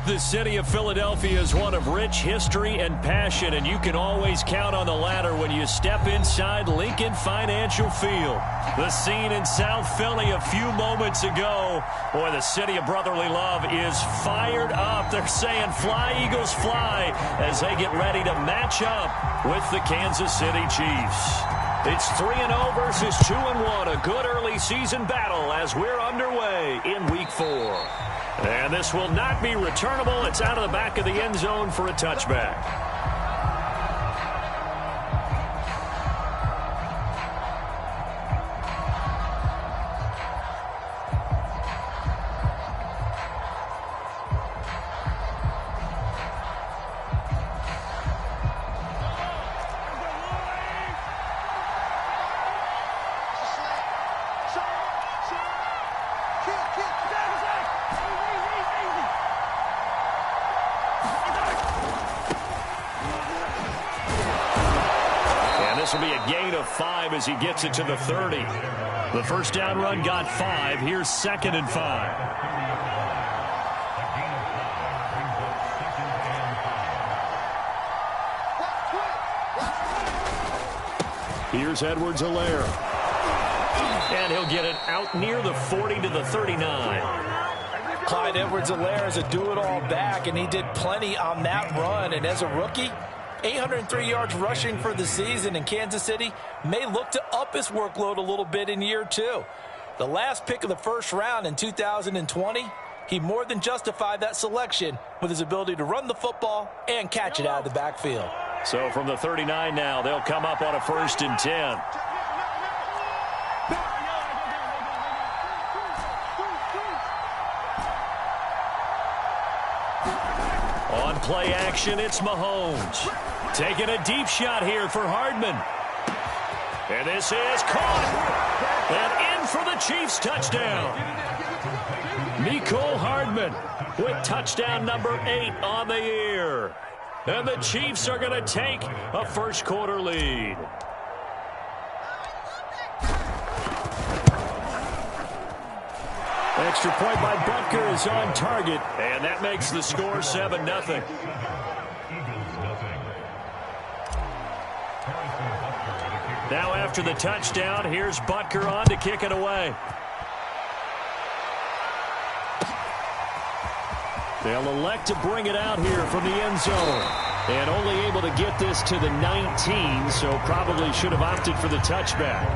The city of Philadelphia is one of rich history and passion, and you can always count on the latter when you step inside Lincoln Financial Field. The scene in South Philly a few moments ago. Boy, the city of brotherly love is fired up. They're saying fly, Eagles, fly, as they get ready to match up with the Kansas City Chiefs. It's 3-0 versus 2-1, a good early season battle as we're underway in Week 4. And this will not be returnable. It's out of the back of the end zone for a touchback. This will be a gain of 5 as he gets it to the 30. The first down run got 5. Here's 2nd and 5. Here's Edwards-Helaire. And he'll get it out near the 40 to the 39. Clyde Edwards-Helaire is a do-it-all back, and he did plenty on that run. And as a rookie, 803 yards rushing for the season, and Kansas City may look to up his workload a little bit in year 2. The last pick of the first round in 2020, he more than justified that selection with his ability to run the football and catch it out of the backfield. So from the 39 now, they'll come up on a 1st and 10. On play action, it's Mahomes. Taking a deep shot here for Hardman. And this is caught. And in for the Chiefs touchdown. Mecole Hardman with touchdown number 8 on the year. And the Chiefs are going to take a first quarter lead. Extra point by Butker is on target, and that makes the score 7-0. Now after the touchdown, here's Butker on to kick it away. They'll elect to bring it out here from the end zone. And only able to get this to the 19, so probably should have opted for the touchback.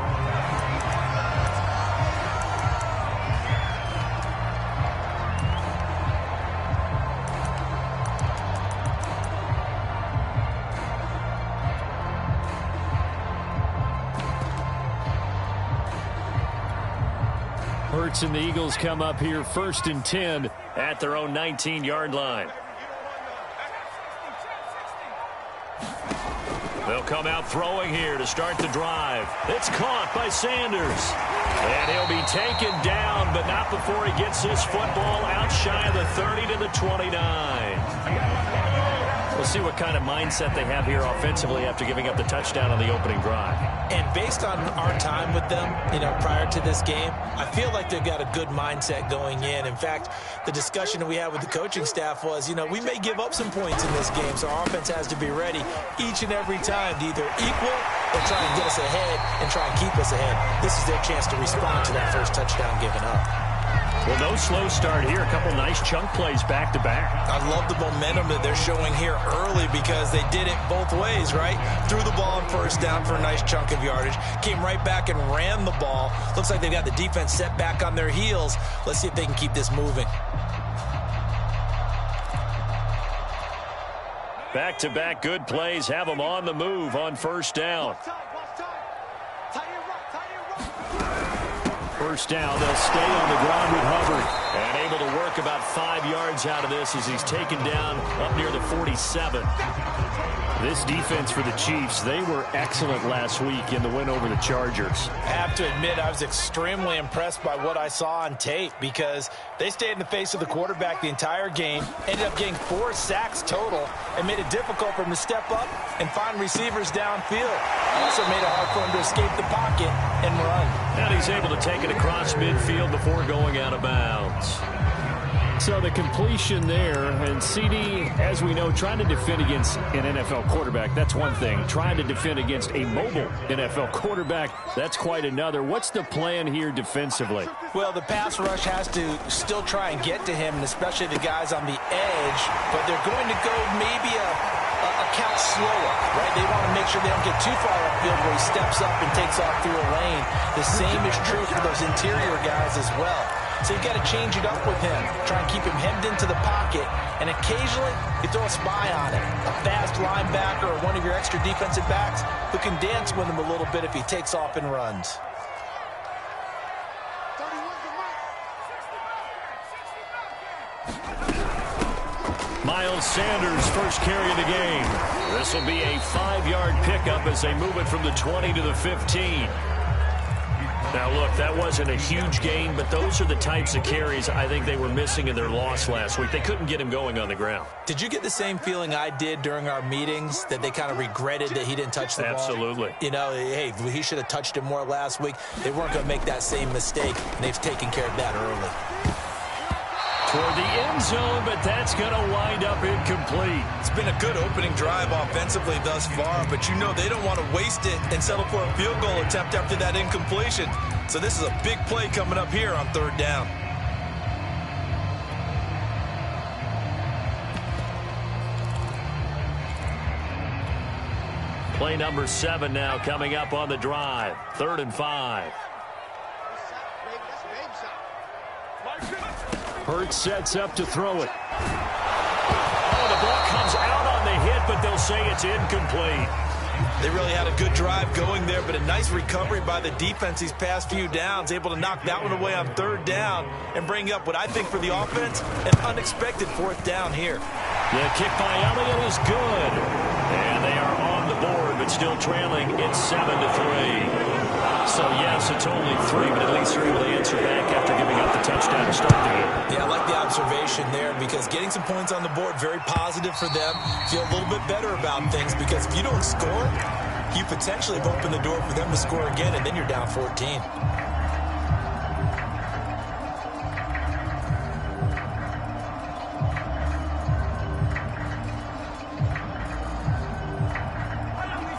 Hurts and the Eagles come up here 1st and 10 at their own 19-yard line. They'll come out throwing here to start the drive. It's caught by Sanders. And he'll be taken down, but not before he gets his football out shy of the 30 to the 29. We'll see what kind of mindset they have here offensively after giving up the touchdown on the opening drive. And based on our time with them, prior to this game, I feel like they've got a good mindset going in. In fact, the discussion that we had with the coaching staff was, we may give up some points in this game, so our offense has to be ready each and every time to either equal or try and get us ahead and try and keep us ahead. This is their chance to respond to that first touchdown given up. Well, no slow start here. A couple nice chunk plays back-to-back. I love the momentum that they're showing here early because they did it both ways, right? Threw the ball on first down for a nice chunk of yardage. Came right back and ran the ball. Looks like they've got the defense set back on their heels. Let's see if they can keep this moving. Back-to-back good plays have them on the move on first down. First down, they'll stay on the ground with Hubbard. And able to work about 5 yards out of this as he's taken down up near the 47. This defense for the Chiefs, they were excellent last week in the win over the Chargers. I have to admit, I was extremely impressed by what I saw on tape because they stayed in the face of the quarterback the entire game, ended up getting 4 sacks total, and made it difficult for him to step up and find receivers downfield. Also made it hard for him to escape the pocket and run. And he's able to take it across midfield before going out of bounds. So the completion there, and CD, as we know, trying to defend against an NFL quarterback, that's one thing. Trying to defend against a mobile NFL quarterback, that's quite another. What's the plan here defensively? Well, the pass rush has to still try and get to him, and especially the guys on the edge, but they're going to go maybe a count slower, right? They want to make sure they don't get too far upfield where he steps up and takes off through a lane. The same is true for those interior guys as well. So you've got to change it up with him. Try and keep him hemmed into the pocket, and occasionally you throw a spy on him. A fast linebacker or one of your extra defensive backs who can dance with him a little bit if he takes off and runs. Miles Sanders first carry of the game. This will be a 5-yard pickup as they move it from the 20 to the 15. Now, look, that wasn't a huge gain, but those are the types of carries I think they were missing in their loss last week. They couldn't get him going on the ground. Did you get the same feeling I did during our meetings, that they kind of regretted that he didn't touch the ball? Absolutely. You know, hey, he should have touched it more last week. They weren't going to make that same mistake, and they've taken care of that early. Toward the end zone, but that's going to wind up incomplete. It's been a good opening drive offensively thus far, but you know they don't want to waste it and settle for a field goal attempt after that incompletion. So this is a big play coming up here on 3rd down. Play number 7 now coming up on the drive. 3rd and 5. Hurts sets up to throw it. Oh, the ball comes out on the hit, but they'll say it's incomplete. They really had a good drive going there, but a nice recovery by the defense these past few downs, able to knock that one away on 3rd down and bring up what I think for the offense, an unexpected 4th down here. The kick by Elliott is good. And they are on the board, but still trailing. It's 7-3. So, yes, it's only 3, but at least they're able to answer back after giving up the touchdown to start the game. Yeah, I like the observation there, because getting some points on the board, very positive for them. Feel a little bit better about things, because if you don't score, you potentially have opened the door for them to score again, and then you're down 14.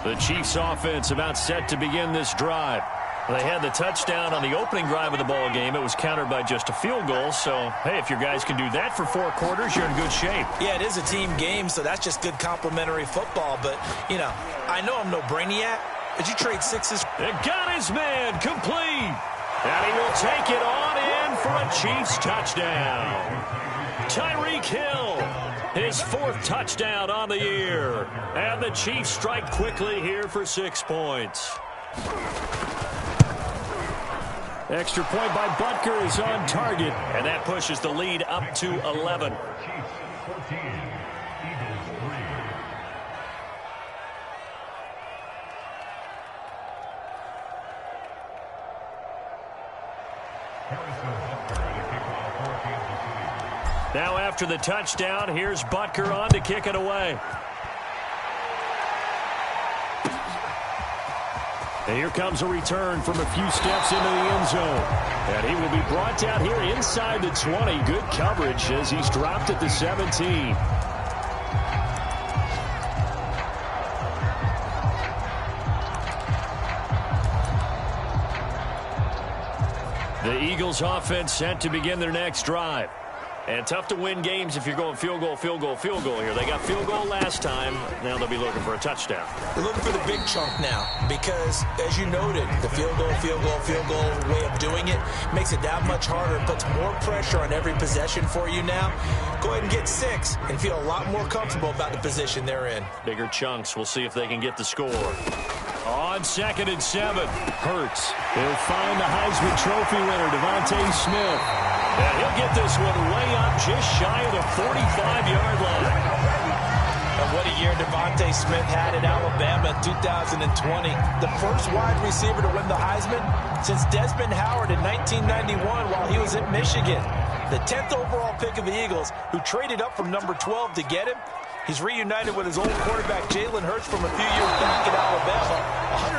The Chiefs offense about set to begin this drive. They had the touchdown on the opening drive of the ball game. It was countered by just a field goal. So, hey, if your guys can do that for 4 quarters, you're in good shape. Yeah, it is a team game, so that's just good complimentary football. But, you know, I know I'm no brainiac, but you trade sixes. They got his man complete. And he will take it on in for a Chiefs touchdown. Tyreek Hill, his 4th touchdown on the year. And the Chiefs strike quickly here for 6 points. Extra point by Butker is on target, and that pushes the lead up to 11. Now after the touchdown, here's Butker on to kick it away. And here comes a return from a few steps into the end zone. And he will be brought down here inside the 20. Good coverage as he's dropped at the 17. The Eagles offense set to begin their next drive. And tough to win games if you're going field goal, field goal, field goal here. They got field goal last time. Now they'll be looking for a touchdown. They're looking for the big chunk now because, as you noted, the field goal way of doing it makes it that much harder. It puts more pressure on every possession for you now. Go ahead and get 6 and feel a lot more comfortable about the position they're in. Bigger chunks. We'll see if they can get the score. On 2nd and 7, Hurts. He'll find the Heisman Trophy winner, Devontae Smith. And he'll get this one way up just shy of the 45-yard line. And what a year Devontae Smith had at Alabama in 2020. The first wide receiver to win the Heisman since Desmond Howard in 1991 while he was at Michigan. The 10th overall pick of the Eagles, who traded up from number 12 to get him. He's reunited with his old quarterback, Jalen Hurts, from a few years back at Alabama.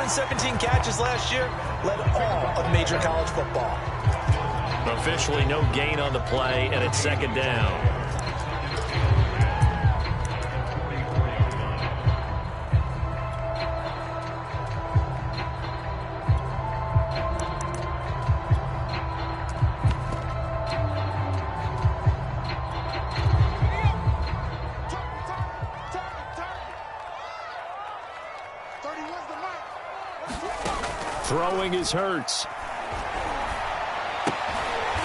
117 catches last year, led all of major college football. Officially no gain on the play, and it's second down. Throwing is Hurts.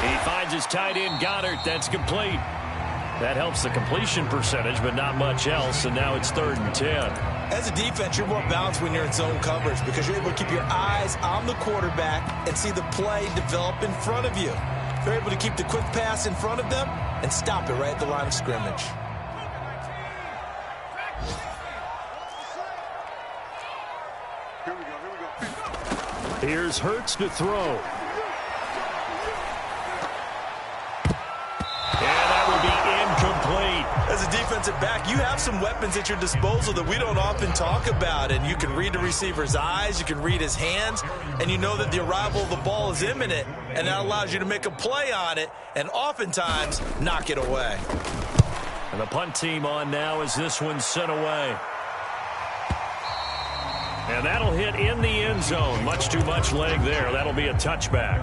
He finds his tight end, Goddard. That's complete. That helps the completion percentage, but not much else, and now it's 3rd and 10. As a defense, you're more balanced when you're in zone coverage because you're able to keep your eyes on the quarterback and see the play develop in front of you. You're able to keep the quick pass in front of them and stop it right at the line of scrimmage. Here's Hurts to throw. And that will be incomplete. As a defensive back, you have some weapons at your disposal that we don't often talk about. And you can read the receiver's eyes, you can read his hands, and you know that the arrival of the ball is imminent. And that allows you to make a play on it and oftentimes knock it away. And the punt team on now as this one's sent away. And that'll hit in the end zone. Much too much leg there. That'll be a touchback.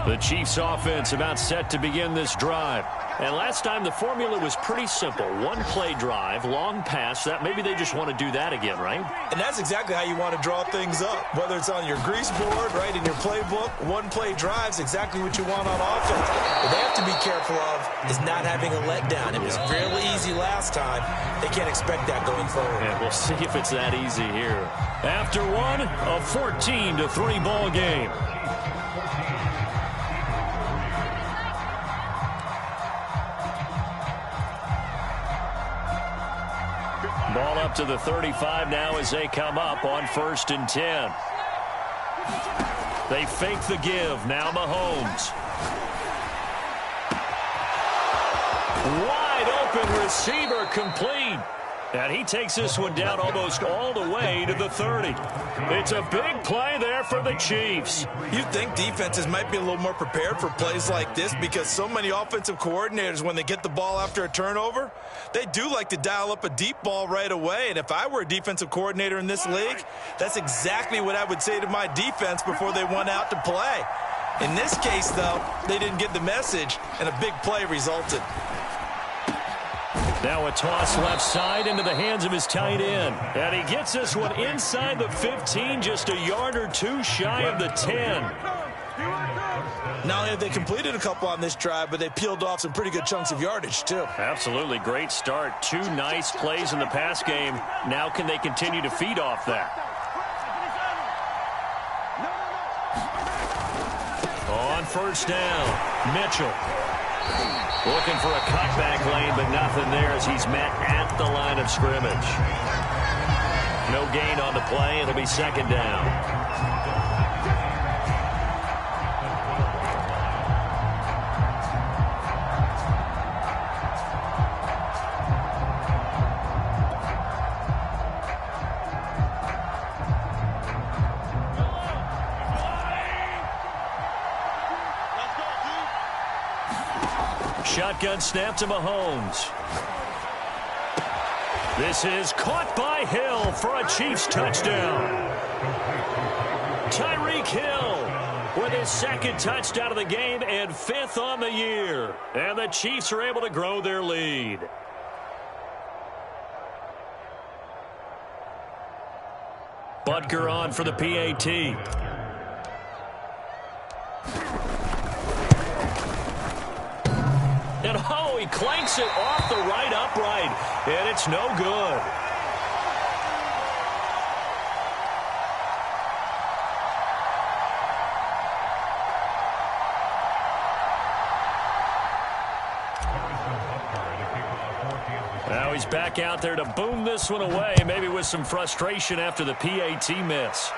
The Chiefs offense about set to begin this drive. And last time the formula was pretty simple. One play drive, long pass. That maybe they just want to do that again, right? And that's exactly how you want to draw things up. Whether it's on your grease board, right, in your playbook, one play drive's exactly what you want on offense. What they have to be careful of is not having a letdown. It was fairly easy last time. They can't expect that going forward. And we'll see if it's that easy here. After one, a 14-3 ball game. Ball up to the 35 now as they come up on 1st and 10. They fake the give. Now Mahomes. Wide open receiver complete. And he takes this one down almost all the way to the 30. It's a big play there for the Chiefs. You'd think defenses might be a little more prepared for plays like this because so many offensive coordinators, when they get the ball after a turnover, they do like to dial up a deep ball right away. And if I were a defensive coordinator in this league, that's exactly what I would say to my defense before they went out to play. In this case, though, they didn't get the message, and a big play resulted. Now a toss left side into the hands of his tight end. And he gets this one inside the 15, just a yard or two shy of the 10. Not only have they completed a couple on this drive, but they peeled off some pretty good chunks of yardage, too. Absolutely. Great start. 2 nice plays in the pass game. Now can they continue to feed off that? On 1st down, Mitchell. Looking for a cutback lane, but nothing there as he's met at the line of scrimmage. No gain on the play. It'll be 2nd down. Shotgun snap to Mahomes. This is caught by Hill for a Chiefs touchdown. Tyreek Hill with his 2nd touchdown of the game and 5th on the year. And the Chiefs are able to grow their lead. Butker on for the PAT. And oh, he clanks it off the right upright, and it's no good. Now he's back out there to boom this one away, maybe with some frustration after the PAT miss.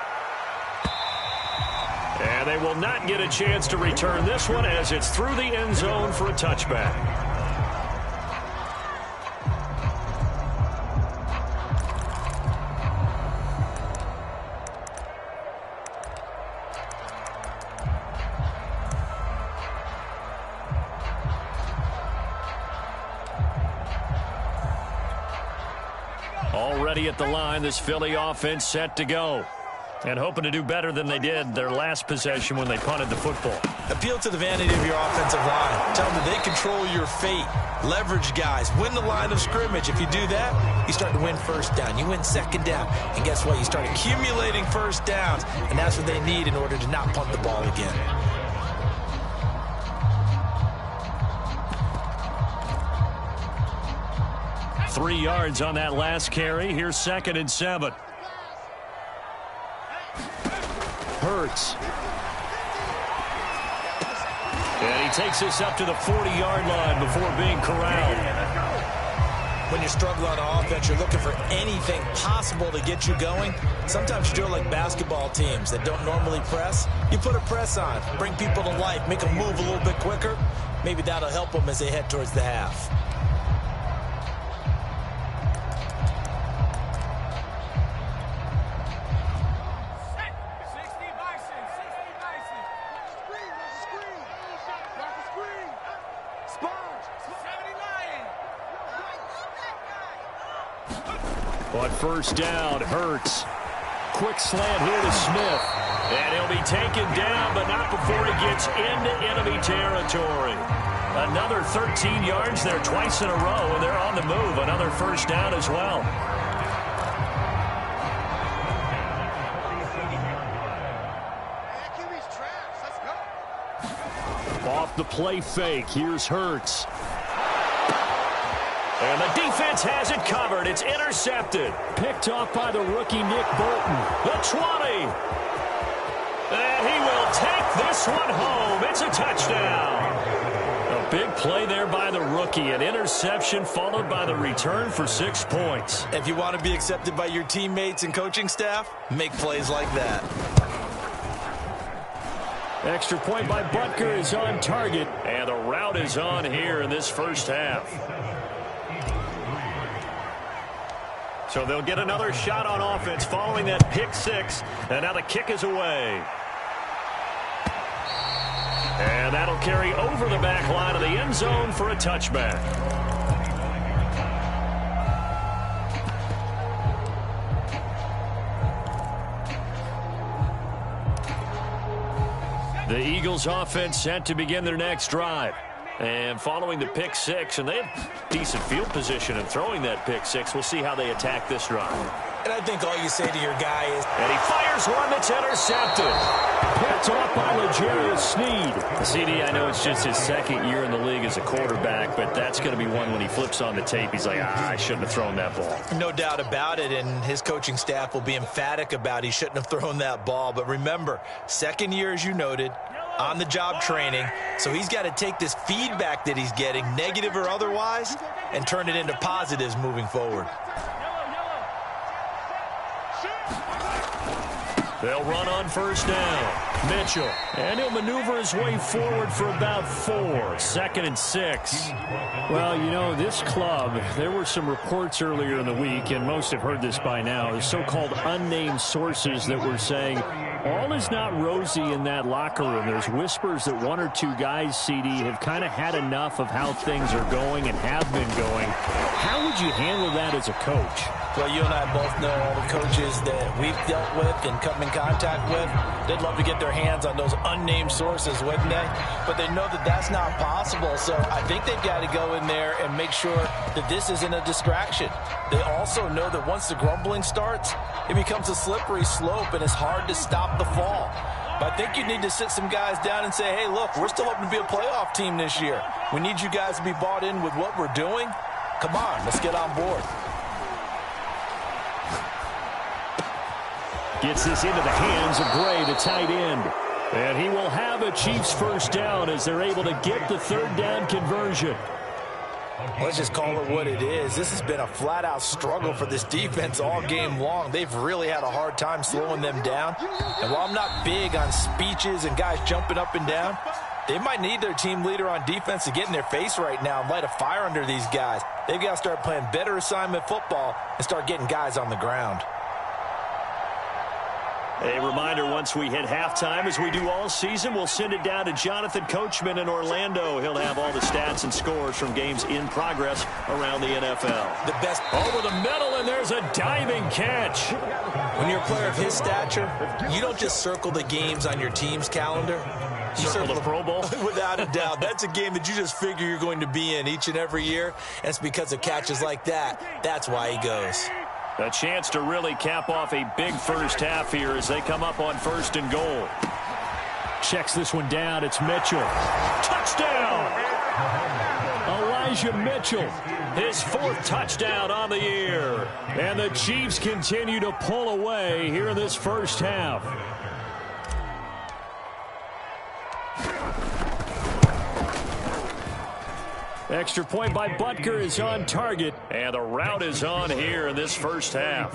And they will not get a chance to return this one as it's through the end zone for a touchback. Already at the line, this Philly offense set to go. And hoping to do better than they did their last possession when they punted the football. Appeal to the vanity of your offensive line. Tell them that they control your fate. Leverage guys. Win the line of scrimmage. If you do that, you start to win first down. You win second down. And guess what? You start accumulating first downs. And that's what they need in order to not punt the ball again. Three yards on that last carry. Here's 2nd and 7. Hurts. And he takes us up to the 40-yard line before being corralled. When you struggle on offense, you're looking for anything possible to get you going. Sometimes you do it like basketball teams that don't normally press. You put a press on, bring people to life, make them move a little bit quicker. Maybe that'll help them as they head towards the half. On first down, Hurts. Quick slant here to Smith. And he'll be taken down, but not before he gets into enemy territory. Another 13 yards there twice in a row, and they're on the move. Another first down as well. Off the play fake, here's Hurts. And the defense has it covered. It's intercepted. Picked off by the rookie Nick Bolton. The 20. And he will take this one home. It's a touchdown. A big play there by the rookie. An interception followed by the return for 6 points. If you want to be accepted by your teammates and coaching staff, make plays like that. Extra point by Butker is on target. And the route is on here in this first half. So they'll get another shot on offense following that pick six. And now the kick is away. And that'll carry over the back line of the end zone for a touchback. The Eagles offense set to begin their next drive. And following the pick six, and they have decent field position in throwing that pick six. We'll see how they attack this drive. And I think all you say to your guy is... And he fires one that's intercepted. Picked off by L'Jarius Sneed. CD, I know it's just his second year in the league as a quarterback, but that's going to be one when he flips on the tape. He's like, I shouldn't have thrown that ball. No doubt about it, and his coaching staff will be emphatic about he shouldn't have thrown that ball. But remember, second year, as you noted, on-the-job training, so he's got to take this feedback that he's getting, negative or otherwise, and turn it into positives moving forward. They'll run on first down. Mitchell. And he'll maneuver his way forward for about 4. 2nd and 6. Well, you know, this club, there were some reports earlier in the week, and most have heard this by now, the so-called unnamed sources that were saying all is not rosy in that locker room. There's whispers that 1 or 2 guys, CD, have kind of had enough of how things are going and have been going. How would you handle that as a coach? Well, you and I both know all the coaches that we've dealt with and come in contact with. They'd love to get their hands on those unnamed sources, wouldn't they? But they know that that's not possible. So I think they've got to go in there and make sure that this isn't a distraction. They also know that once the grumbling starts, it becomes a slippery slope and it's hard to stop the fall. But I think you need to sit some guys down and say, hey, look, we're still hoping to be a playoff team this year. We need you guys to be bought in with what we're doing. Come on, let's get on board. Gets this into the hands of Gray, the tight end. And he will have a Chiefs first down as they're able to get the 3rd down conversion. Let's just call it what it is. This has been a flat-out struggle for this defense all game long. They've really had a hard time slowing them down. And while I'm not big on speeches and guys jumping up and down, they might need their team leader on defense to get in their face right now and light a fire under these guys. They've got to start playing better assignment football and start getting guys on the ground. A reminder, once we hit halftime, as we do all season, we'll send it down to Jonathan Coachman in Orlando. He'll have all the stats and scores from games in progress around the NFL. The best over the middle, and there's a diving catch. When you're a player of his stature, you don't just circle the games on your team's calendar. You circle the Pro Bowl? Without a doubt. That's a game that you just figure you're going to be in each and every year. And it's because of catches like that. That's why he goes. A chance to really cap off a big first half here as they come up on 1st and goal. Checks this one down. It's Mitchell. Touchdown! Elijah Mitchell, his 4th touchdown on the year. And the Chiefs continue to pull away here in this first half. Extra point by Butker is on target, and the route is on here in this first half.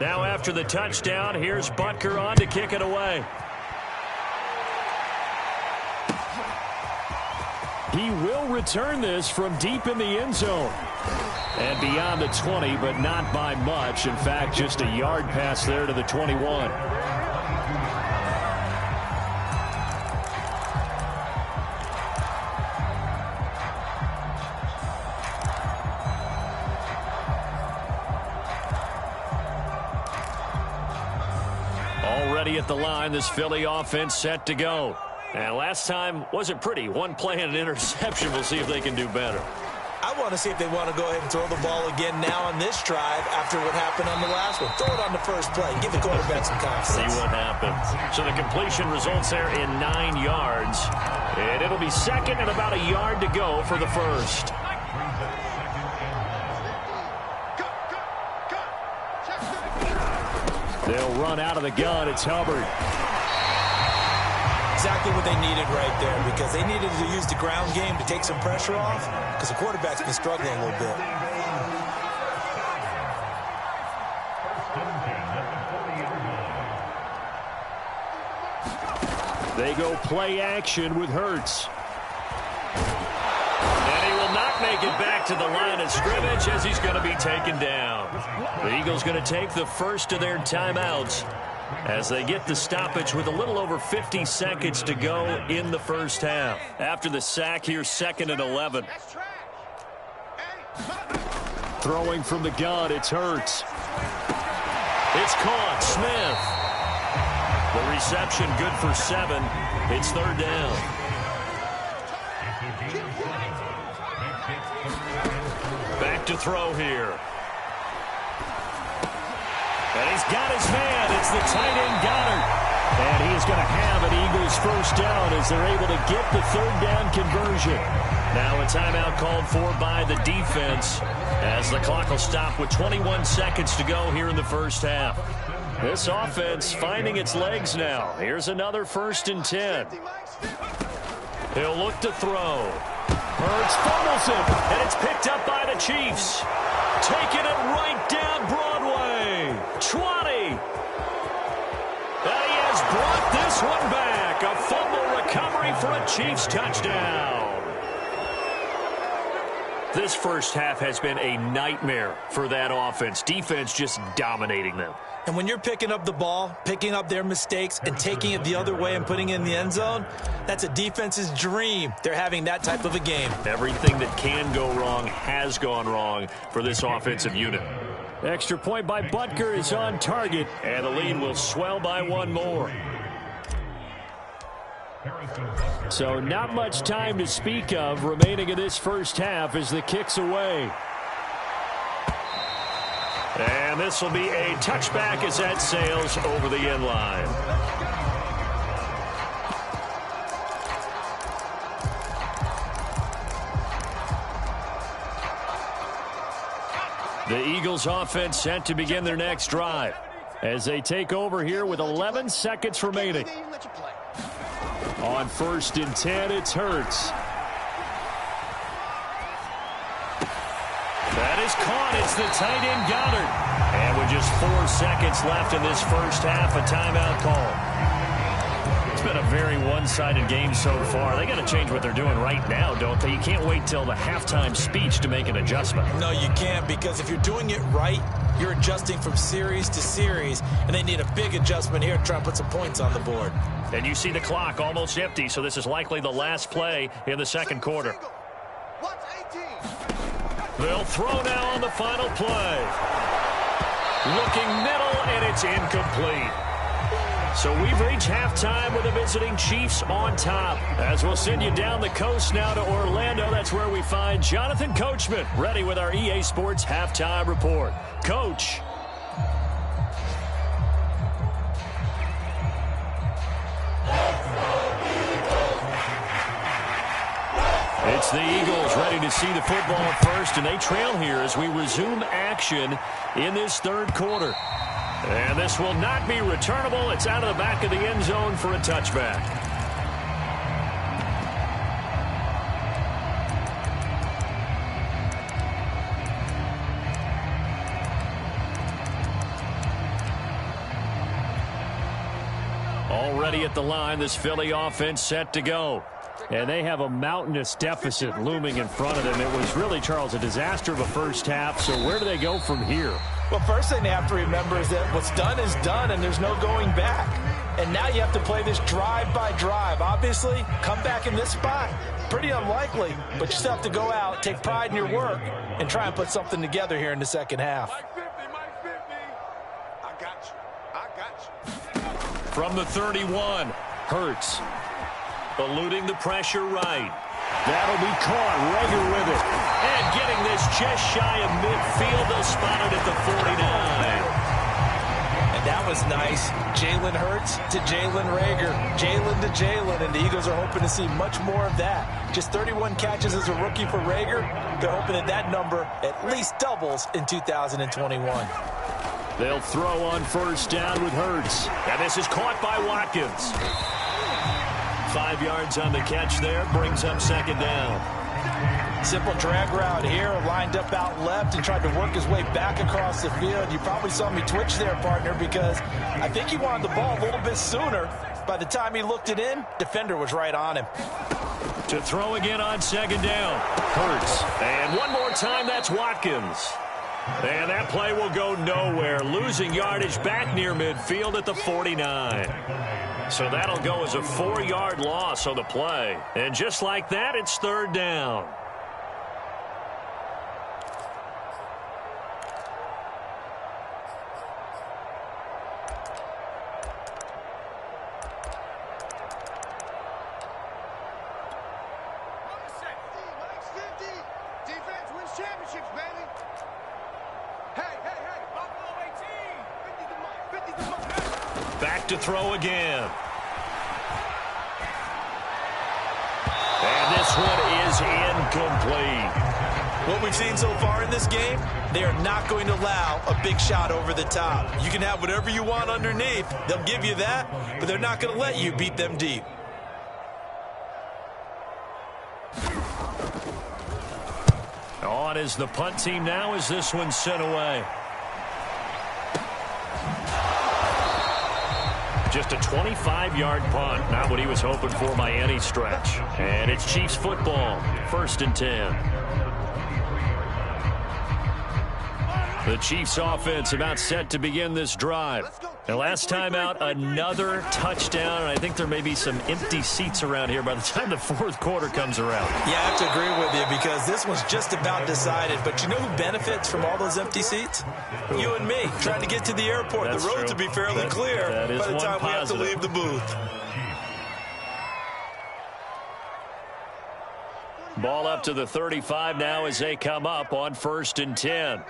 Now after the touchdown, here's Butker on to kick it away. He will return this from deep in the end zone. And beyond the 20, but not by much. In fact, just a yard pass there to the 21. Already at the line, this Philly offense set to go. And last time wasn't pretty. One play and an interception. We'll see if they can do better. I want to see if they want to go ahead and throw the ball again now on this drive after what happened on the last one. Throw it on the first play. Give the quarterback some confidence. See what happens. So the completion results there in 9 yards. And it'll be second and about a yard to go for the first. They'll run out of the gun. It's Hubbard. Exactly what they needed right there, because they needed to use the ground game to take some pressure off, because the quarterback's been struggling a little bit. They go play action with Hurts. And he will not make it back to the line of scrimmage as he's going to be taken down. The Eagles going to take the first of their timeouts as they get the stoppage with a little over 50 seconds to go in the first half. After the sack, here's 2nd and 11. Throwing from the gun, it's Hurts. It's caught. Smith. The reception good for 7. It's 3rd down. Back to throw here. And he's got his man. It's the tight end Goddard. And he is going to have an Eagles first down as they're able to get the 3rd down conversion. Now a timeout called for by the defense as the clock will stop with 21 seconds to go here in the first half. This offense finding its legs now. Here's another 1st and 10. He'll look to throw. Hurts fumbles it, and it's picked up by the Chiefs. Taking it right down Broadway. 20. And he has brought this one back. A fumble recovery for a Chiefs touchdown. This first half has been a nightmare for that offense. Defense just dominating them. And when you're picking up the ball, picking up their mistakes, and taking it the other way and putting it in the end zone, that's a defense's dream. They're having that type of a game. Everything that can go wrong has gone wrong for this offensive unit. Extra point by Butker is on target, and the lead will swell by 1 more. So not much time to speak of remaining in this first half as the kick's away. And this will be a touchback as that sails over the end line. The Eagles offense set to begin their next drive as they take over here with 11 seconds remaining. On 1st and 10, it's Hurts. That is caught. It's the tight end Goddard. And with just 4 seconds left in this first half, a timeout call. It's been a very one-sided game so far. They got to change what they're doing right now, don't they? You can't wait till the halftime speech to make an adjustment. No, you can't, because if you're doing it right, you're adjusting from series to series, and they need a big adjustment here to try and put some points on the board. And you see the clock almost empty, so this is likely the last play in the second quarter. They'll throw now on the final play. Looking middle, and it's incomplete. So we've reached halftime with the visiting Chiefs on top. As we'll send you down the coast now to Orlando, that's where we find Jonathan Coachman ready with our EA Sports Halftime Report. Coach. It's the Eagles ready to see the football first, and they trail here as we resume action in this third quarter. And this will not be returnable. It's out of the back of the end zone for a touchback. Already at the line, this Philly offense set to go. And they have a mountainous deficit looming in front of them. It was really, Charles, a disaster of a first half. So where do they go from here? Well, first thing they have to remember is that what's done is done, and there's no going back. And now you have to play this drive by drive. Obviously, come back in this spot, pretty unlikely. But you still have to go out, take pride in your work, and try and put something together here in the second half. From the 31, Hurts. Eluding the pressure right. That'll be caught. Rager with it. And getting this just shy of midfield. They'll spot it at the 49. And that was nice. Jalen Hurts to Jalen Rager. Jalen to Jalen. And the Eagles are hoping to see much more of that. Just 31 catches as a rookie for Rager. They're hoping that that number at least doubles in 2021. They'll throw on first down with Hurts. And this is caught by Watkins. 5 yards on the catch there, brings up second down. Simple drag route here, lined up out left and tried to work his way back across the field. You probably saw me twitch there, partner, because I think he wanted the ball a little bit sooner. By the time he looked it in, defender was right on him. To throw again on second down, Hurts. And one more time, that's Watkins. And that play will go nowhere, losing yardage back near midfield at the 49. So that'll go as a 4-yard loss on the play. And just like that, it's third down. Defense wins championships, baby. Hey, Buffalo 18. 50 the mark. Back to throw again. And this one is incomplete. What we've seen so far in this game, they are not going to allow a big shot over the top. You can have whatever you want underneath. They'll give you that, but they're not going to let you beat them deep. On is the punt team now as this one's sent away. Just a 25-yard punt. Not what he was hoping for by any stretch. And it's Chiefs football. 1st and 10. The Chiefs offense about set to begin this drive. And last time out, another touchdown. And I think there may be some empty seats around here by the time the fourth quarter comes around. Yeah, I have to agree with you because this one's just about decided. But you know who benefits from all those empty seats? Who? You and me, trying to get to the airport. That's the roads true. will be fairly clear by the time we have to leave the booth. Ball up to the 35 now as they come up on 1st and 10.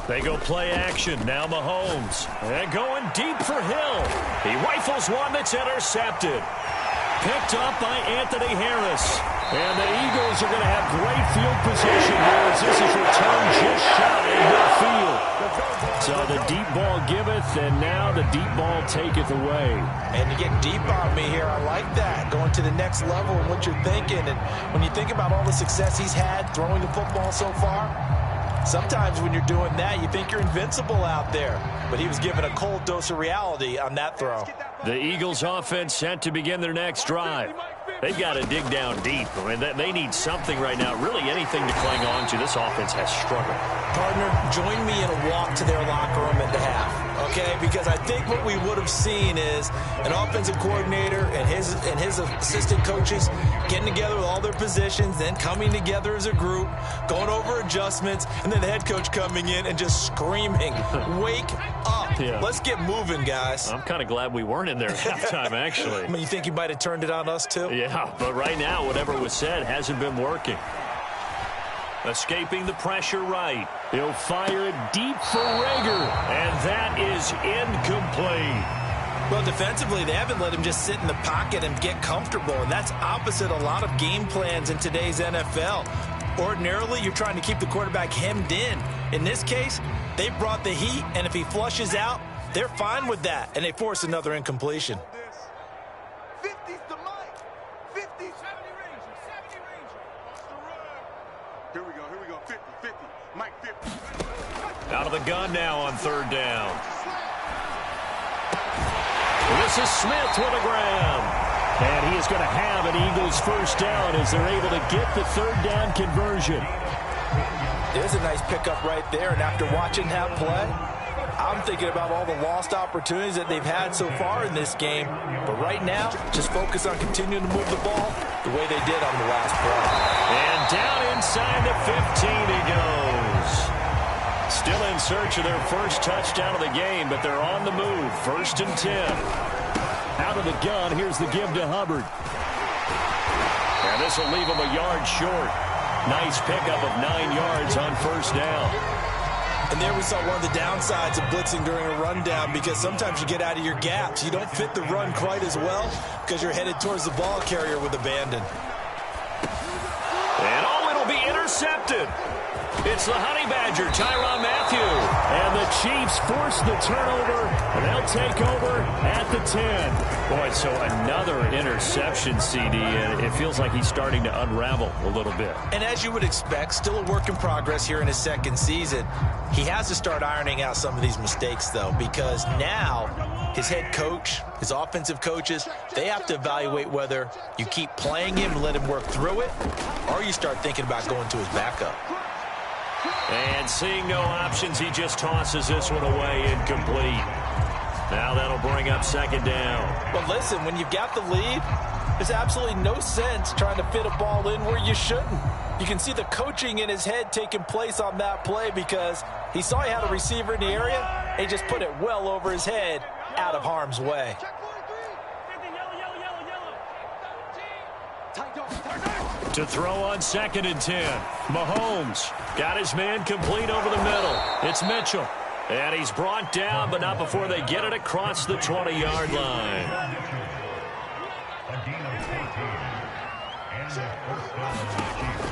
They go play action. Now Mahomes. And going deep for Hill. He rifles one that's intercepted. Picked up by Anthony Harris. And the Eagles are going to have great field position here as this is returned just shy of midfield. So the deep ball giveth, and now the deep ball taketh away. And you get deep on me here. I like that. Going to the next level and what you're thinking. And when you think about all the success he's had throwing the football so far, sometimes when you're doing that, you think you're invincible out there. But he was given a cold dose of reality on that throw. The Eagles offense set to begin their next drive. They've got to dig down deep. I mean, they need something right now, really anything to cling on to. This offense has struggled. Partner, join me in a walk to their locker room at the half, okay? Because I think what we would have seen is an offensive coordinator and his assistant coaches getting together with all their positions, then coming together as a group, going over adjustments, and then the head coach coming in and just screaming, wake up. Yeah. Let's get moving, guys. I'm kind of glad we weren't in there at halftime, actually. I mean, you think he might have turned it on us, too? Yeah, but right now, whatever was said hasn't been working. Escaping the pressure right. He'll fire it deep for Rager, and that is incomplete. Well, defensively, they haven't let him just sit in the pocket and get comfortable, and that's opposite a lot of game plans in today's NFL. Ordinarily, you're trying to keep the quarterback hemmed in. In this case, they brought the heat, and if he flushes out, they're fine with that, and they force another incompletion. 50's the mic. 50, 70 range. 70 range. Here we go. 50, 50. Mike 50. Out of the gun now on third down. This is Smith with a grab. And he is going to have an Eagles first down as they're able to get the third down conversion. There's a nice pickup right there, and after watching that play, I'm thinking about all the lost opportunities that they've had so far in this game. But right now, just focus on continuing to move the ball the way they did on the last play. And down inside the 15 he goes. Still in search of their first touchdown of the game, but they're on the move. 1st and 10. Out of the gun, here's the give to Hubbard. And this will leave him a yard short. Nice pickup of 9 yards on first down. And there we saw one of the downsides of blitzing during a rundown, because sometimes you get out of your gaps. You don't fit the run quite as well because you're headed towards the ball carrier with abandon. And it'll be intercepted. It's the Honey Badger, Tyrann Mathieu. And the Chiefs force the turnover, and they'll take over at the 10. Boy, so another interception, CD, and it feels like he's starting to unravel a little bit. And as you would expect, still a work in progress here in his second season. He has to start ironing out some of these mistakes, though, because now his head coach, his offensive coaches, they have to evaluate whether you keep playing him and let him work through it, or you start thinking about going to his backup. And seeing no options, he just tosses this one away, incomplete. Now that'll bring up second down. But listen, when you've got the lead, there's absolutely no sense trying to fit a ball in where you shouldn't. You can see the coaching in his head taking place on that play, because he saw he had a receiver in the area, and he just put it well over his head out of harm's way. To throw on 2nd and 10. Mahomes got his man complete over the middle. It's Mitchell. And he's brought down, but not before they get it across the 20-yard line.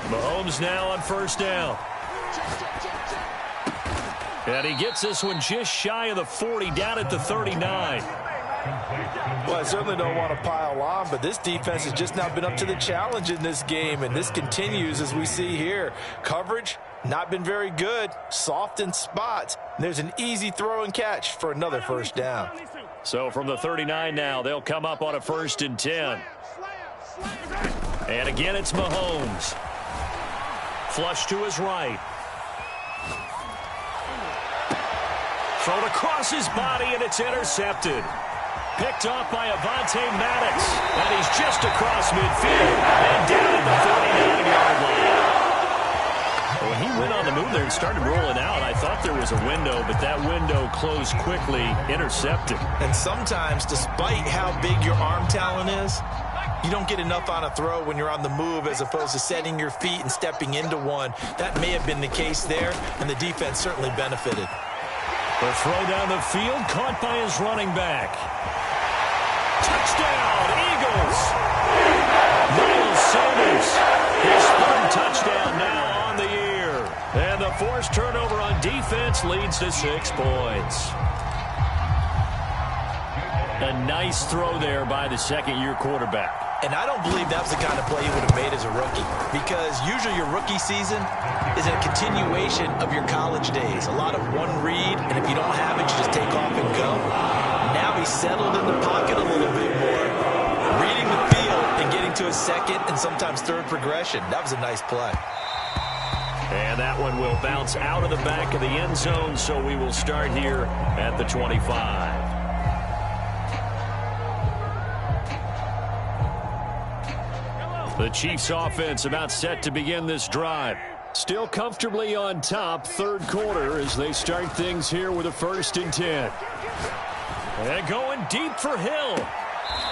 Mahomes now on first down. And he gets this one just shy of the 40, down at the 39. Well, I certainly don't want to pile on, but this defense has just not been up to the challenge in this game, and this continues as we see here. Coverage, not been very good, soft in spots. And there's an easy throw and catch for another first down. So from the 39 now, they'll come up on a 1st and 10. And again, it's Mahomes. Flush to his right. Thrown across his body, and it's intercepted. Picked off by Avonte Maddox. And he's just across midfield and down at the 49-yard line. When he went on the move there and started rolling out, I thought there was a window, but that window closed quickly, intercepted. And sometimes, despite how big your arm talent is, you don't get enough on a throw when you're on the move as opposed to setting your feet and stepping into one. That may have been the case there, and the defense certainly benefited. The throw down the field, caught by his running back. Touchdown, Eagles! Miles Sanders, his third touchdown now on the year. And the A forced turnover on defense leads to 6 points. A nice throw there by the second-year quarterback. And I don't believe that was the kind of play he would have made as a rookie, because usually your rookie season is a continuation of your college days. A lot of one read, and if you don't have it, you just take off and go. Now he's settled in the pocket a little bit more, reading the field and getting to his second and sometimes third progression. That was a nice play. And that one will bounce out of the back of the end zone, so we will start here at the 25. The Chiefs offense about set to begin this drive. Still comfortably on top, third quarter, as they start things here with a 1st and 10. And going deep for Hill.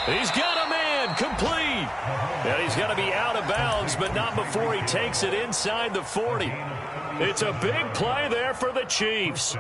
He's got a man, complete. And he's got to be out of bounds, but not before he takes it inside the 40. It's a big play there for the Chiefs.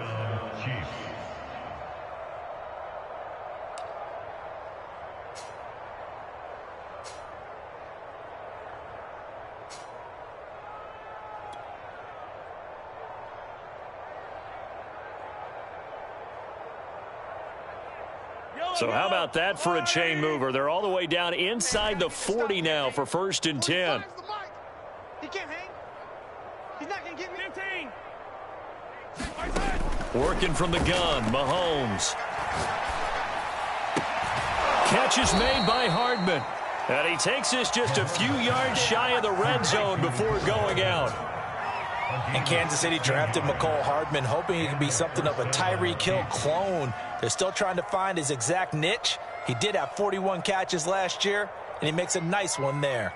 So how about that for a chain mover? They're all the way down inside the 40 now for 1st and 10. He can't hang. He's not going to get me 15. Working from the gun, Mahomes. Catch is made by Hardman. And he takes this just a few yards shy of the red zone before going out. And Kansas City drafted McCole Hardman, hoping he could be something of a Tyreek Hill clone. They're still trying to find his exact niche. He did have 41 catches last year, and he makes a nice one there.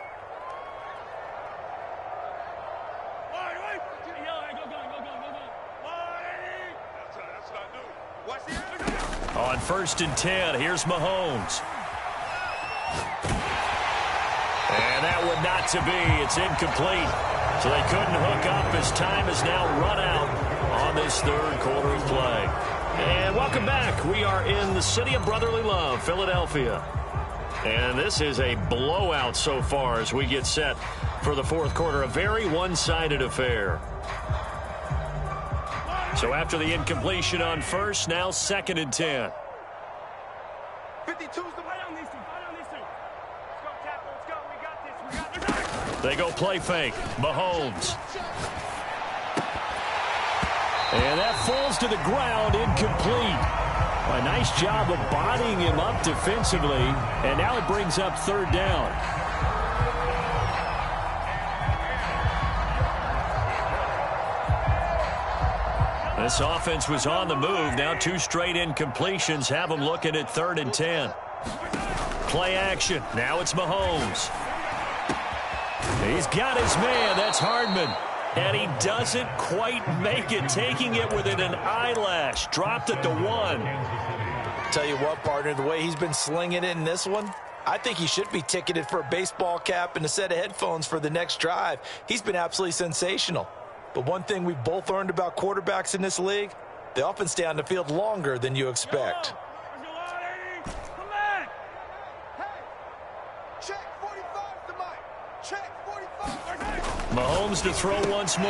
On 1st and 10, here's Mahomes. And that would not to be. It's incomplete. So they couldn't hook up as time has now run out on this third quarter of play. And welcome back. We are in the city of brotherly love, Philadelphia. And this is a blowout so far as we get set for the fourth quarter. A very one-sided affair. So after the incompletion on 1st, now 2nd and 10. 52's the play on these two. Play on these two. Let's go, Tapper. Let's go. We got this. We got this. They go play fake. Mahomes. And that falls to the ground, incomplete. A nice job of bodying him up defensively. And now it brings up 3rd down. This offense was on the move. Now 2 straight incompletions have them looking at 3rd and 10. Play action. Now it's Mahomes. He's got his man. That's Hardman. And he doesn't quite make it, taking it within an eyelash. Dropped at the 1. Tell you what, partner, the way he's been slinging it in this one, I think he should be ticketed for a baseball cap and a set of headphones for the next drive. He's been absolutely sensational. But one thing we've both learned about quarterbacks in this league, they often stay on the field longer than you expect. Come back. Hey, check 45 to Mike. Check 45. Mahomes to throw once more.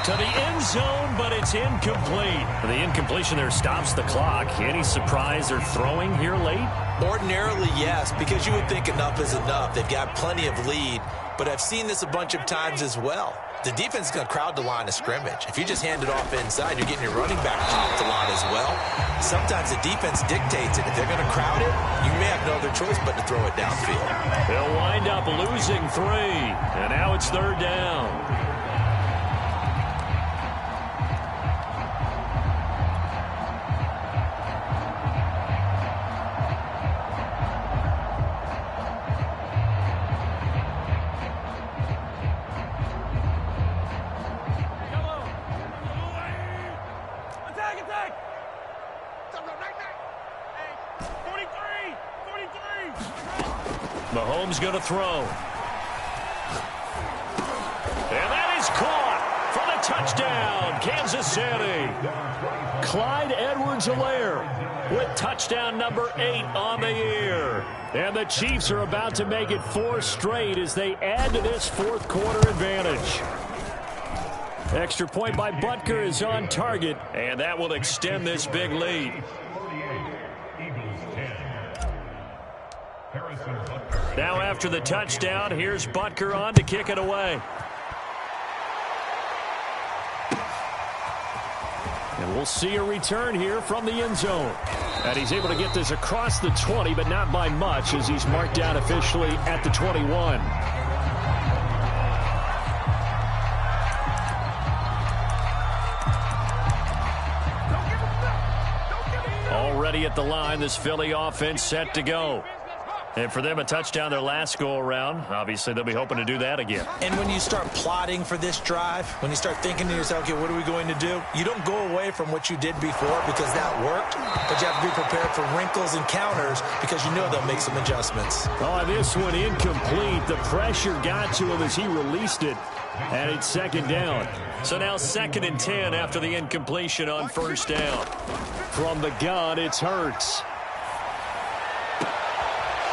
To the end zone, but it's incomplete. The incompletion there stops the clock. Any surprise they're throwing here late? Ordinarily, yes, because you would think enough is enough. They've got plenty of lead, but I've seen this a bunch of times as well. The defense is going to crowd the line of scrimmage. If you just hand it off inside, you're getting your running back popped a lot as well. Sometimes the defense dictates it. If they're going to crowd it, you may have no other choice but to throw it downfield. They'll wind up losing 3, and now it's 3rd down. Mahomes going to throw. And that is caught for the touchdown, Kansas City. Clyde Edwards-Helaire with touchdown number 8 on the year. And the Chiefs are about to make it 4 straight as they add to this fourth quarter advantage. Extra point by Butker is on target, and that will extend this big lead. Now after the touchdown, here's Butker on to kick it away. And we'll see a return here from the end zone. And he's able to get this across the 20, but not by much, as he's marked down officially at the 21. Already at the line, this Philly offense set to go. And for them, a touchdown their last go-around. Obviously, they'll be hoping to do that again. And when you start plotting for this drive, when you start thinking to yourself, okay, what are we going to do? You don't go away from what you did before because that worked, but you have to be prepared for wrinkles and counters because you know they'll make some adjustments. Oh, this one incomplete. The pressure got to him as he released it, and it's second down. So now 2nd and 10 after the incompletion on first down. From the gun, it's Hurts.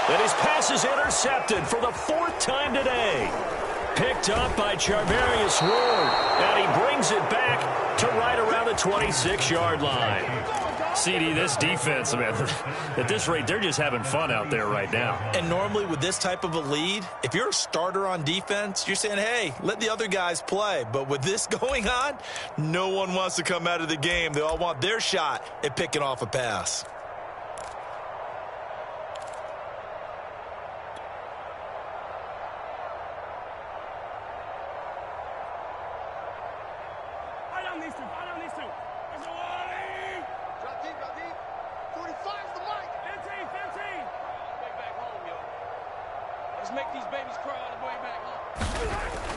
And his pass is intercepted for the 4th time today. Picked up by Charvarius Ward. And he brings it back to right around the 26-yard line. CD, this defense, man, at this rate, they're just having fun out there right now. And normally with this type of a lead, if you're a starter on defense, you're saying, hey, let the other guys play. But with this going on, no one wants to come out of the game. They all want their shot at picking off a pass.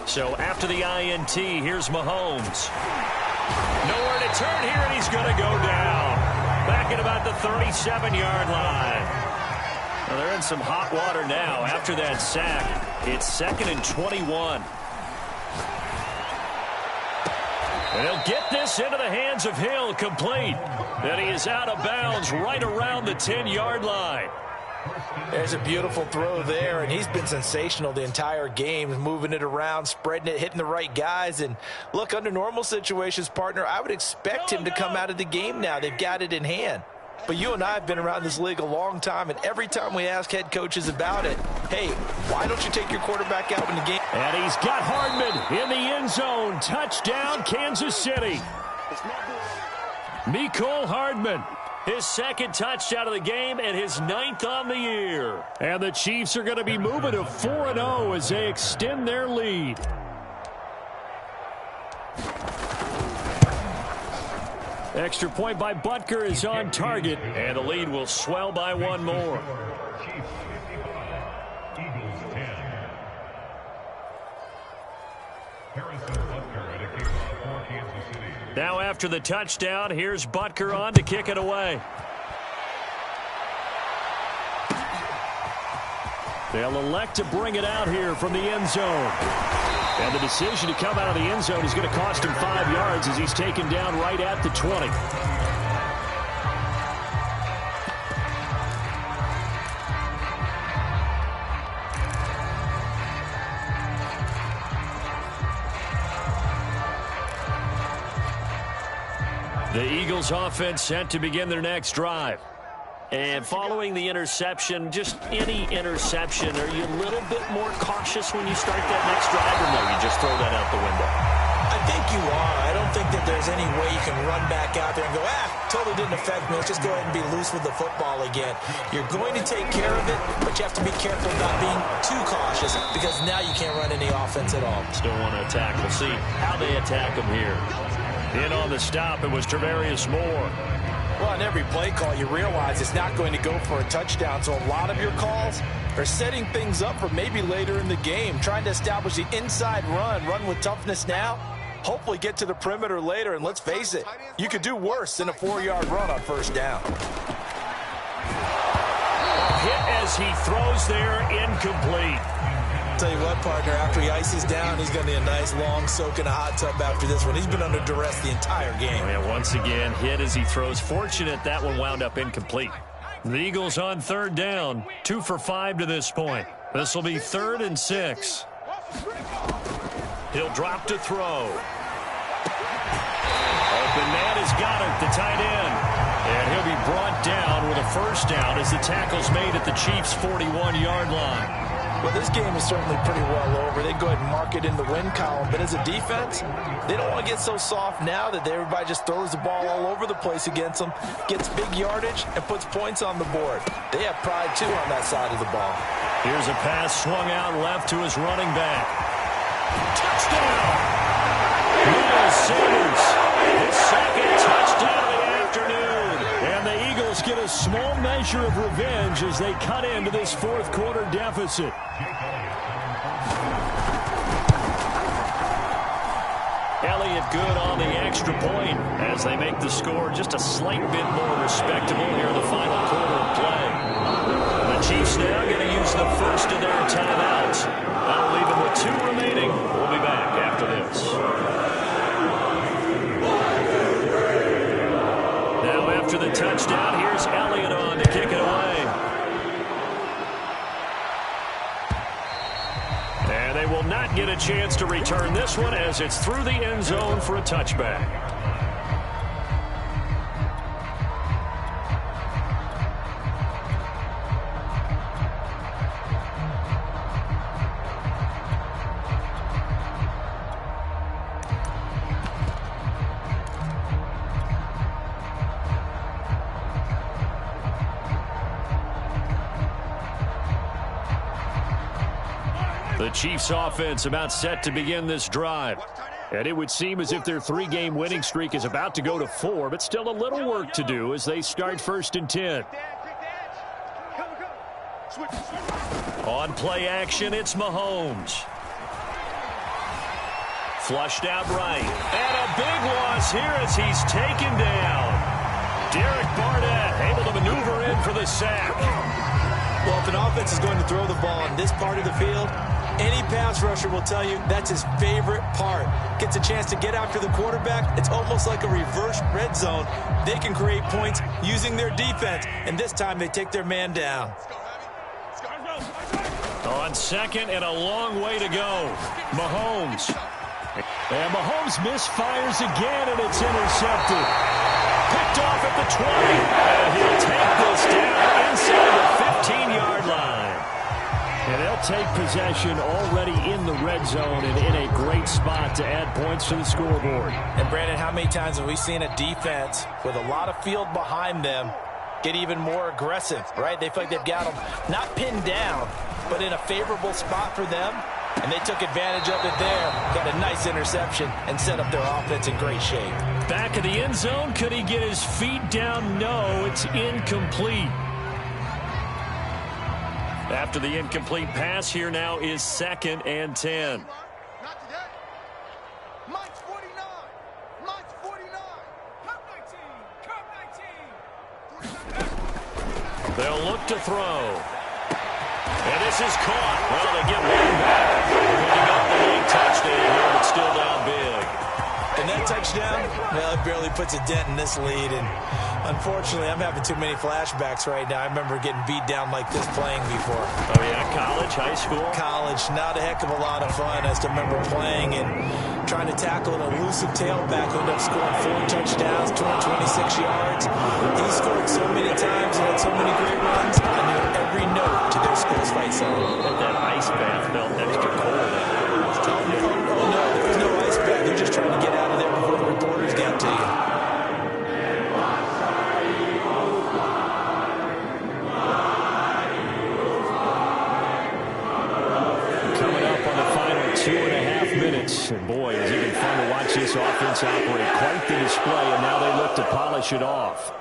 So after the INT, here's Mahomes. Nowhere to turn here, and he's going to go down. Back at about the 37-yard line. Well, they're in some hot water now. After that sack, it's 2nd and 21. And he'll get this into the hands of Hill, complete. And he is out of bounds right around the 10-yard line. There's a beautiful throw there, and he's been sensational the entire game, moving it around, spreading it, hitting the right guys. And look, under normal situations, partner, I would expect him to come out of the game now. They've got it in hand. But you and I have been around this league a long time, and every time we ask head coaches about it, hey, why don't you take your quarterback out in the game? And he's got Hardman in the end zone. Touchdown, Kansas City. Mecole Hardman. His 2nd touchdown of the game and his 9th on the year. And the Chiefs are going to be moving to 4-0 as they extend their lead. Extra point by Butker is on target, and the lead will swell by one more. Now after the touchdown, here's Butker on to kick it away. They'll elect to bring it out here from the end zone. And the decision to come out of the end zone is going to cost him 5 yards as he's taken down right at the 20. The Eagles offense set to begin their next drive. And following the interception, just any interception, are you a little bit more cautious when you start that next drive, or no, you just throw that out the window? I think you are. I don't think that there's any way you can run back out there and go, totally didn't affect me. Let's just go ahead and be loose with the football again. You're going to take care of it, but you have to be careful about being too cautious because now you can't run any offense at all. Still want to attack. We'll see how they attack them here. In on the stop, it was Travarius Moore. Well, on every play call, you realize it's not going to go for a touchdown. So a lot of your calls are setting things up for maybe later in the game, trying to establish the inside run with toughness now, hopefully get to the perimeter later. And let's face it, you could do worse than a 4-yard run on first down. A hit as he throws there, incomplete. Tell you what, partner, after he ices down, he's going to need a nice long soak in a hot tub after this one. He's been under duress the entire game. Yeah, once again, hit as he throws. Fortunate that one wound up incomplete. The Eagles on 3rd down, 2 for 5 to this point. This will be 3rd and 6. He'll drop to throw. Open man has got it, the tight end. And he'll be brought down with a first down as the tackle's made at the Chiefs' 41-yard line. Well, this game is certainly pretty well over. They go ahead and mark it in the win column. But as a defense, they don't want to get so soft now that everybody just throws the ball all over the place against them, gets big yardage, and puts points on the board. They have pride, too, on that side of the ball. Here's a pass swung out left to his running back. Touchdown! Miles Sanders, his second touchdown of the afternoon. And the Eagles get a small measure of revenge as they cut into this fourth-quarter deficit. Elliott good on the extra point as they make the score just a slight bit more respectable here in the final quarter of play. The Chiefs now going to use the first of their timeouts. That'll leave them with 2 remaining. We'll be back after this. Now after the touchdown, here's Elliott on to kick it away. And they will not get a chance to return this one as it's through the end zone for a touchback. The Chiefs offense about set to begin this drive. And it would seem as if their 3-game winning streak is about to go to 4, but still a little work to do as they start 1st and 10. On play action, it's Mahomes. Flushed out right. And a big loss here as he's taken down. Derek Barnett able to maneuver in for the sack. Well, if an offense is going to throw the ball in this part of the field, any pass rusher will tell you that's his favorite part. Gets a chance to get after the quarterback. It's almost like a reverse red zone. They can create points using their defense, and this time they take their man down. On second and a long way to go. Mahomes. And Mahomes misfires again, and it's intercepted. Picked off at the 20. And he'll take this down inside the 15-yard line. And they'll take possession already in the red zone and in a great spot to add points to the scoreboard. And, Brandon, how many times have we seen a defense with a lot of field behind them get even more aggressive, right? They feel like they've got them not pinned down, but in a favorable spot for them. And they took advantage of it there, got a nice interception, and set up their offense in great shape. Back of the end zone, could he get his feet down? No, it's incomplete. After the incomplete pass, here now is 2nd and 10. Not today. Mike's 49. Mike's 49. Cup 19. Cup 19. They'll look to throw. And this is caught. Well, they get one back. Picking up the late touchdown here, but still down big. And that touchdown, well, it barely puts a dent in this lead. And unfortunately, I'm having too many flashbacks right now. I remember getting beat down like this playing before. Oh, yeah, college, high school? College, not a heck of a lot of fun. I still remember playing and trying to tackle an elusive tailback who ended up scoring 4 touchdowns, 226 yards. He scored so many times and had so many great runs. I knew every note to their school's fight song. That ice bath felt extra cold. Oh, no, there was no ice bath. They're just trying to get out of there before the reporters got to you. Coming up on the final 2.5 minutes. And boy, it's even fun to watch this offense operate. Quite the display, and now they look to polish it off.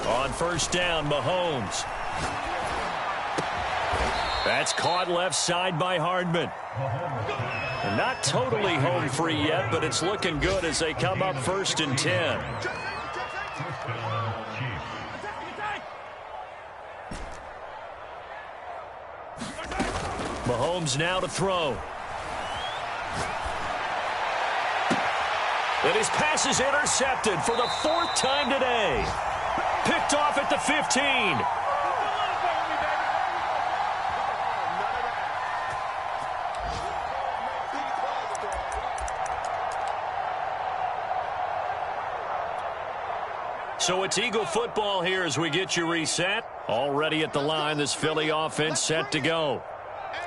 On first down, Mahomes. That's caught left side by Hardman. And not totally home free yet, but it's looking good as they come up 1st and 10. Mahomes now to throw. And his pass is intercepted for the 4th time today. Picked off at the 15. So it's Eagle football here as we get you reset. Already at the line, this Philly offense set to go.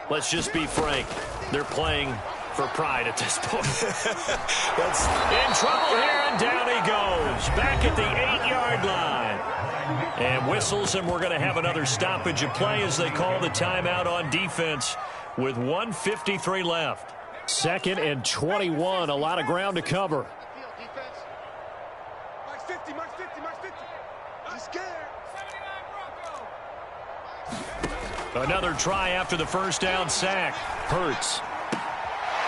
Let's just be frank. They're playing for pride at this point. That's in trouble here, and down he goes. Back at the 8-yard line. And whistles, and we're going to have another stoppage of play as they call the timeout on defense with 1:53 left. 2nd and 21, a lot of ground to cover. Max 50, Max 50, Max 50. I'm scared. Another try after the first down sack. Hurts.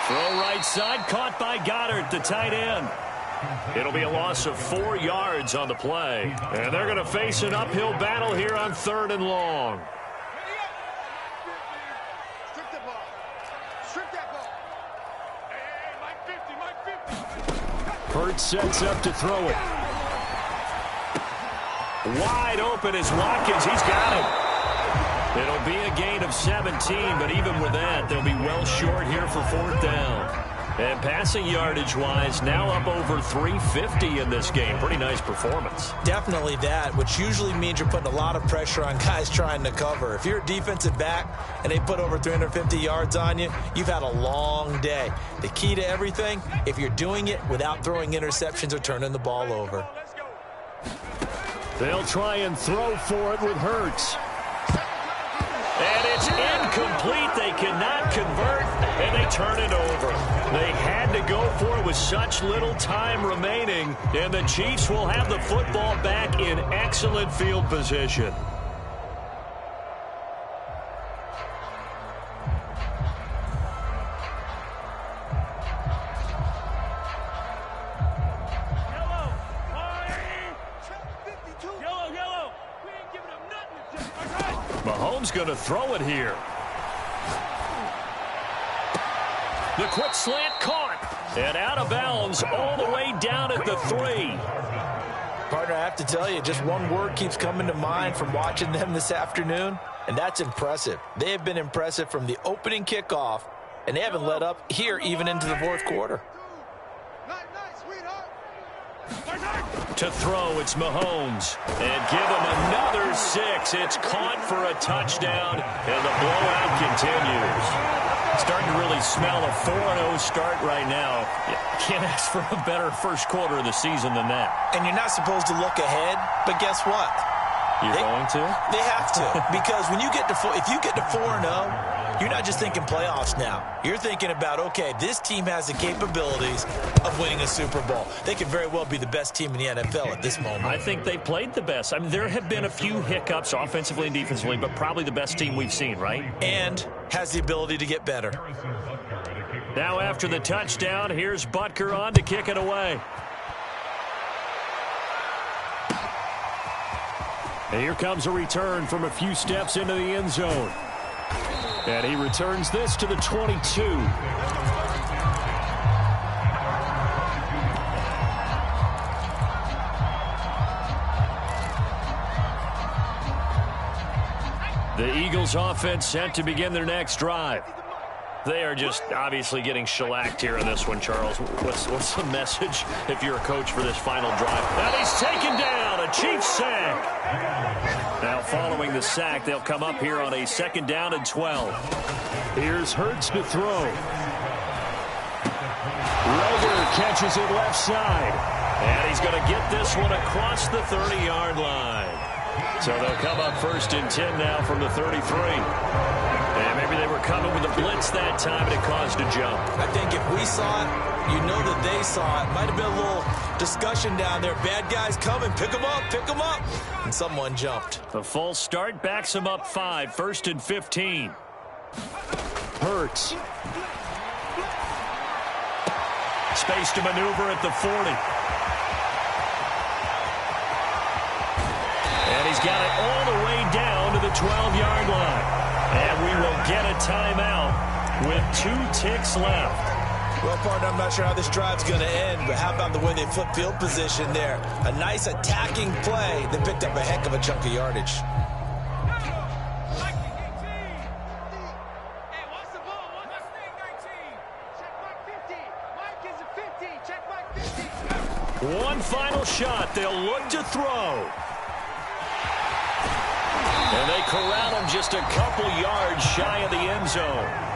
Throw right side, caught by Goddard, the tight end. It'll be a loss of 4 yards on the play. And they're going to face an uphill battle here on 3rd and long. Strip that ball. Strip that ball. Hey, Mike 50, Mike 50. Hurts sets up to throw it. Wide open is Watkins. He's got it. It'll be a gain of 17, but even with that, they'll be well short here for 4th down. And passing yardage-wise, now up over 350 in this game. Pretty nice performance. definitely that, which usually means you're putting a lot of pressure on guys trying to cover. If you're a defensive back and they put over 350 yards on you, you've had a long day. The key to everything, if you're doing it without throwing interceptions or turning the ball over. They'll try and throw for it with Hurts. And it's incomplete. They cannot convert, and they turn it over. They had to go for it with such little time remaining, and the Chiefs will have the football back in excellent field position. Mahomes going to throw it here. The quick slant caught. And out of bounds all the way down at the 3. Partner, I have to tell you, just one word keeps coming to mind from watching them this afternoon, and that's impressive. They have been impressive from the opening kickoff, and they haven't let up here even into the 4th quarter. To throw, it's Mahomes. And give him another 6. It's caught for a touchdown, and the blowout continues. Starting to really smell a 4-0 start right now. You can't ask for a better first quarter of the season than that. And you're not supposed to look ahead, but guess what? You're going to? They have to. Because when you get to if you get to 4-0, you're not just thinking playoffs now. You're thinking about, okay, this team has the capabilities of winning a Super Bowl. They could very well be the best team in the NFL at this moment. I think they played the best. I mean, there have been a few hiccups offensively and defensively, but probably the best team we've seen, right? And has the ability to get better. Now after the touchdown, here's Butker on to kick it away. And here comes a return from a few steps into the end zone. And he returns this to the 22. The Eagles offense set to begin their next drive. They are just obviously getting shellacked here in this one, Charles. What's the message if you're a coach for this final drive? And he's taken down, a Chiefs sack. Now following the sack, they'll come up here on a 2nd down and 12. Here's Hurts to throw. Roger catches it left side. And he's going to get this one across the 30-yard line. So they'll come up 1st and 10 now from the 33. And maybe they were coming with a blitz that time, and it caused a jump. I think if we saw it, you know that they saw it. Might have been a little discussion down there. Bad guys coming. Pick them up. Pick them up. And someone jumped. The false start backs him up 5. 1st and 15. Hurts. Space to maneuver at the 40. And he's got it all the way down to the 12-yard line. And we will get a timeout with 2 ticks left. Well, partner, I'm not sure how this drive's going to end, but how about the way they flip field position there? A nice attacking play that picked up a heck of a chunk of yardage. One final shot. They'll look to throw. And they corral him just a couple yards shy of the end zone.